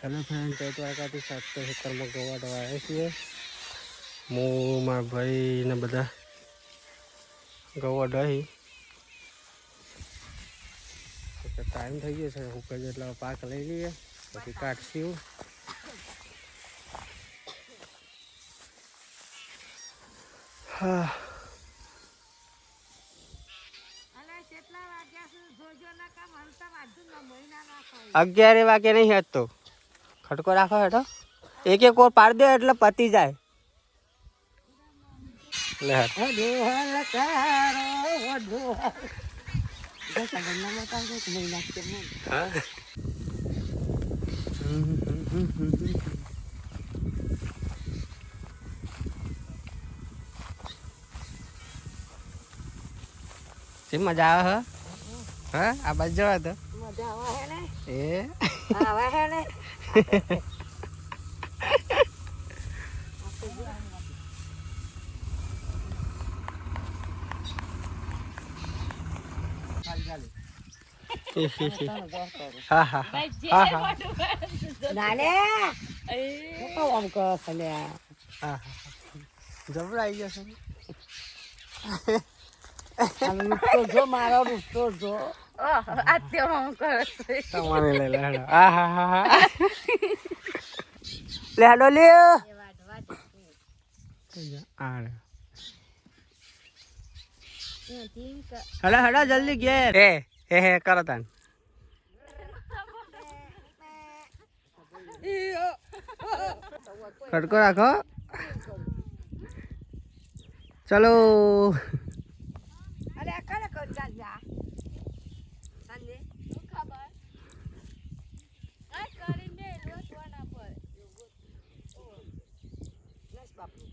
Hello friend, જય દ્વારકાથી 7 હેક્ટરમાં ગવાડવા આવ્યા છીએ. હું મારા ભાઈ ને બધા ગવાડ અહીં ટાઈમ થઈ ગયો છે. હું કહી એટલે પાક લઈ લઈએ પછી કાઢશું. હા 11 વાગે નહીં હતો. ખટકો રાખો હેઠો, એક એક ઓર પાડ દે એટલે પતી જાય. મજા આવે હા આ બાજુ જવા તો મજા આવે ને આવે હે ને હા હા હા નાને આમ કરો હા જબરાઈ જશે. જો મારો રૂસ્તો જો તમારે લઈ લે હા હા હા હા લે હાડો લે હડા હડા જલ્દી ઘેર હે કરો તાન ખડકો રાખો. ચલો અરે આખા કર જા સાંજે ખબર આ કરીને લોટવાના પર ઓ બસ બાપુ